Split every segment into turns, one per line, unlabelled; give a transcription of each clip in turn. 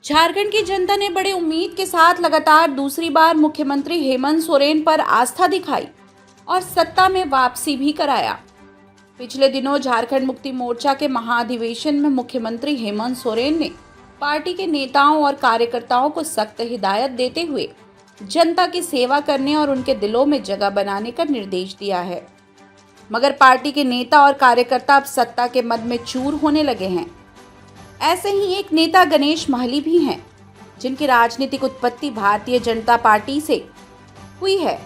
झारखंड की जनता ने बड़े उम्मीद के साथ लगातार दूसरी बार मुख्यमंत्री हेमंत सोरेन पर आस्था दिखाई और सत्ता में वापसी भी कराया। पिछले दिनों झारखंड मुक्ति मोर्चा के महाधिवेशन में मुख्यमंत्री हेमंत सोरेन ने पार्टी के नेताओं और कार्यकर्ताओं को सख्त हिदायत देते हुए जनता की सेवा करने और उनके दिलों में जगह बनाने का निर्देश दिया है। मगर पार्टी के नेता और कार्यकर्ता अब सत्ता के मद में चूर होने लगे हैं। ऐसे ही एक नेता गणेश महली भी हैं, जिनकी राजनीतिक उत्पत्ति भारतीय जनता पार्टी से हुई है।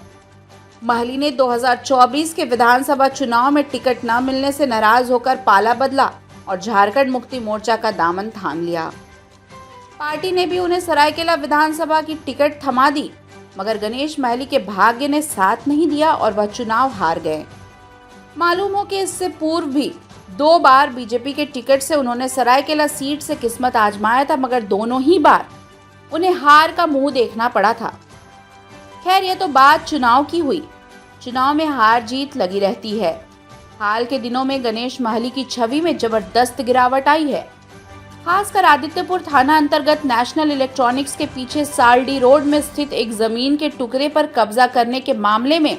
महली ने 2024 के विधानसभा चुनाव में टिकट न मिलने से नाराज होकर पाला बदला और झारखंड मुक्ति मोर्चा का दामन थाम लिया। पार्टी ने भी उन्हें सरायकेला विधानसभा की टिकट थमा दी, मगर गणेश महली के भाग्य ने साथ नहीं दिया और वह चुनाव हार गए। मालूम हो कि इससे पूर्व भी 2 बार बीजेपी के टिकट से उन्होंने सरायकेला सीट से किस्मत आजमाया था, मगर दोनों ही बार उन्हें हार का मुंह देखना पड़ा था। खैर, यह तो बात चुनाव की हुई। चुनाव में हार जीत लगी रहती है। हाल के दिनों में गणेश महली की छवि में जबरदस्त गिरावट आई है। खासकर आदित्यपुर थाना अंतर्गत नेशनल इलेक्ट्रॉनिक्स के पीछे सालडी रोड में स्थित एक जमीन के टुकड़े पर कब्जा करने के मामले में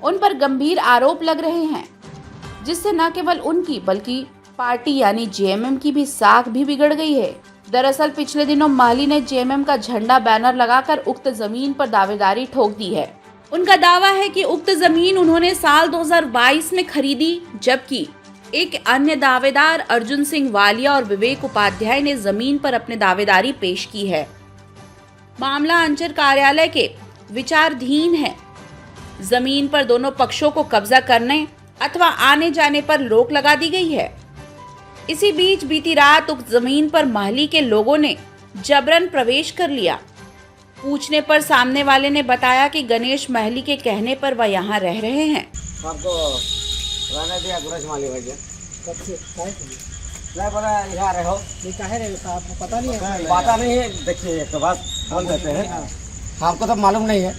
उन पर गंभीर आरोप लग रहे हैं, जिससे न केवल उनकी बल्कि पार्टी यानी जेएमएम की भी साख भी बिगड़ गई है। दरअसल पिछले दिनों महली ने जेएमएम का झंडा बैनर लगाकर उक्त जमीन पर दावेदारी ठोक दी है। उनका दावा है कि उक्त जमीन उन्होंने साल 2022 में खरीदी, जबकि एक अन्य दावेदार अर्जुन सिंह वालिया और विवेक उपाध्याय ने जमीन पर अपने दावेदारी पेश की है। मामला अंचल कार्यालय के विचाराधीन है। जमीन पर दोनों पक्षों को कब्जा करने अथवा आने जाने पर रोक लगा दी गई है। इसी बीच बीती रात उक्त जमीन पर महली के लोगों ने जबरन प्रवेश कर लिया। पूछने पर सामने वाले ने बताया कि गणेश महली के कहने पर वह यहाँ रह रहे हैं।
आपको रहने दिया गणेश महली भैया। कब से नहीं बोला यहाँ रहो? नहीं कहे रहे आपको पता नहीं है? पता नहीं है। देखिए एक बात बोल देते हैं, हमको तो मालूम नहीं है,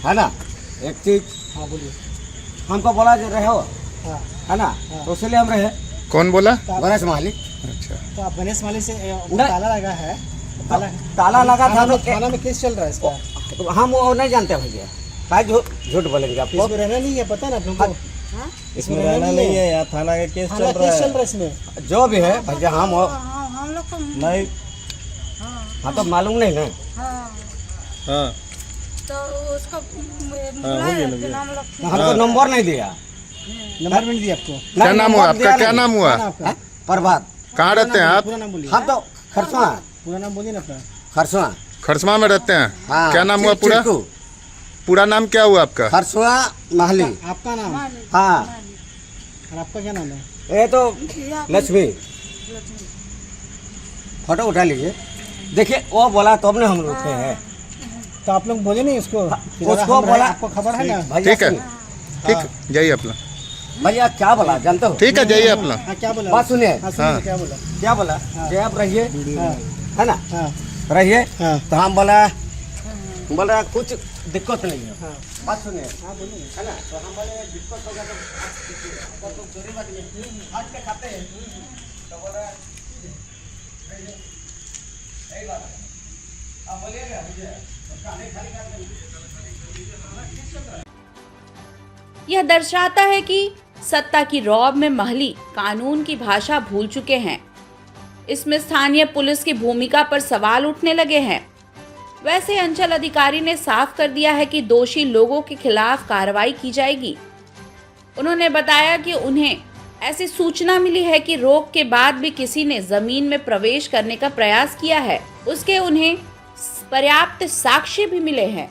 है ना। एक चीज बोलिए, हमको बोला जो रहो, है ना, तो इसलिए हम रहे।
कौन बोला?
गणेश महली।
अच्छा,
तो आप गणेश महली से ताला लगा है?
ताला लगा था।
थाना में केस चल रहा है इसका?
तो हम वो नहीं जानते भैया, क्या झूठ बोलेंगे आपको?
इसमें रहना नहीं है, पता है ना तुमको?
इसमें रहना नहीं है यार, थाना का केस चल रहा है इसमें। जो भी है भैया, हम लोग को नहीं, हाँ तो मालूम नहीं ना।
हाँ
तो उसको
हमको नंबर नहीं दिया।
नंबर भी नहीं दिया आपको?
क्या नाम हुआ आपका? क्या नाम हुआ?
प्रभात।
कहाँ रहते हैं आप?
पूरा नाम बोलिए।
हम तो खरसवा।
पूरा नाम बोलिए ना अपना।
खरसवा।
खरसवा में रहते हैं?
हाँ।
क्या नाम हुआ पूरा? पूरा नाम क्या हुआ आपका?
खरसवा महली।
आपका नाम?
हाँ।
और आपका क्या नाम है?
ये तो लक्ष्मी। फोटो उठा लीजिए। देखिए वो बोला तो हमने हम रुके हैं।
तो आप लोग बोले नहीं उसको
बोला,
आपको खबर है ना?
ठीक है, ठीक, जाइए अपना।
भैया क्या बोला जानते हो?
ठीक है, जाइए अपना।
हाँ, क्या बोला?
बात सुनिए।
हाँ।
क्या बोला?
क्या बोला? कि आप रहिए, है ना,
हाँ
रहिए।
हाँ
तो हम बोला कुछ दिक्कत नहीं है। बात सुनिए, है ना। तो हम बोले दिक्कत होगा तो चोरी बात नहीं, हाथ के खाते हैं। तो बोला यही बात है, आप बोलिएगा मुझे खाने खाली कर।
यह दर्शाता है कि सत्ता की रौब में महली कानून की भाषा भूल चुके हैं। इसमें स्थानीय पुलिस की भूमिका पर सवाल उठने लगे हैं। वैसे अंचल अधिकारी ने साफ कर दिया है कि दोषी लोगों के खिलाफ कार्रवाई की जाएगी। उन्होंने बताया कि उन्हें ऐसी सूचना मिली है कि रोक के बाद भी किसी ने जमीन में प्रवेश करने का प्रयास किया है। उसके उन्हें पर्याप्त साक्ष्य भी मिले हैं।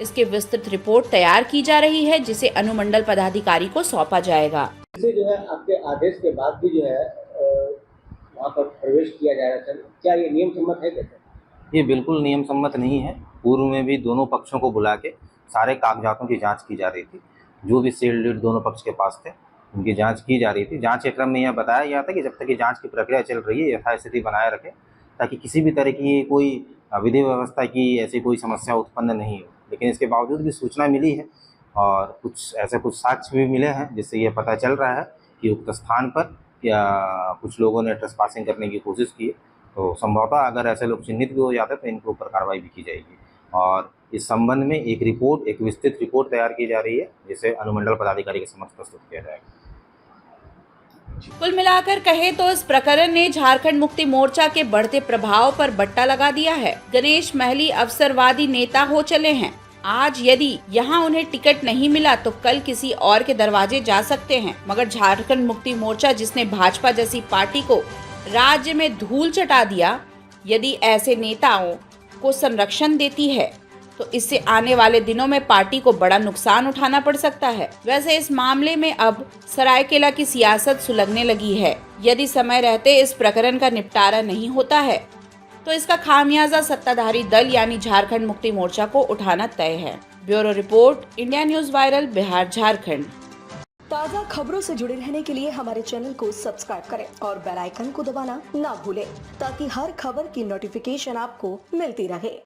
इसकी विस्तृत रिपोर्ट तैयार की जा रही है, जिसे अनुमंडल पदाधिकारी को सौंपा जाएगा।
इसे जो है आपके आदेश के बाद भी जो है वहाँ पर प्रवेश किया जा रहा है, क्या ये नियम सम्मत है? कैसे?
ये बिल्कुल नियम सम्मत नहीं है। पूर्व में भी दोनों पक्षों को बुला के सारे कागजातों की जांच की जा रही थी। जो भी सील्ड दोनों पक्ष के पास थे उनकी जांच की जा रही थी। जांच के क्रम में यह बताया गया था कि जब तक ये जांच की प्रक्रिया चल रही है यथास्थिति बनाए रखें, ताकि किसी भी तरह की कोई विधि व्यवस्था की ऐसी कोई समस्या उत्पन्न नहीं हो। लेकिन इसके बावजूद भी सूचना मिली है और कुछ साक्ष्य भी मिले हैं, जिससे यह पता चल रहा है कि उक्त स्थान पर या कुछ लोगों ने ट्रेसपासिंग करने की कोशिश की है तो संभवतः अगर ऐसे लोग चिन्हित भी हो जाते हैं तो इनके ऊपर कार्रवाई भी की जाएगी। और इस संबंध में एक विस्तृत रिपोर्ट तैयार की जा रही है, जिसे अनुमंडल पदाधिकारी के समक्ष प्रस्तुत किया जाएगा।
कुल मिलाकर कहे तो इस प्रकरण ने झारखंड मुक्ति मोर्चा के बढ़ते प्रभाव पर बट्टा लगा दिया है। गणेश महली अवसरवादी नेता हो चले हैं। आज यदि यहाँ उन्हें टिकट नहीं मिला तो कल किसी और के दरवाजे जा सकते हैं। मगर झारखंड मुक्ति मोर्चा, जिसने भाजपा जैसी पार्टी को राज्य में धूल चटा दिया, यदि ऐसे नेताओं को संरक्षण देती है तो इससे आने वाले दिनों में पार्टी को बड़ा नुकसान उठाना पड़ सकता है। वैसे इस मामले में अब सरायकेला की सियासत सुलगने लगी है। यदि समय रहते इस प्रकरण का निपटारा नहीं होता है तो इसका खामियाजा सत्ताधारी दल यानी झारखंड मुक्ति मोर्चा को उठाना तय है। Bureau report, India news viral, Bihar Jharkhand.
ताज़ा खबरों से जुड़े रहने के लिए हमारे चैनल को सब्सक्राइब करें और बेल आइकन को दबाना ना भूलें, ताकि हर खबर की नोटिफिकेशन आपको मिलती रहे।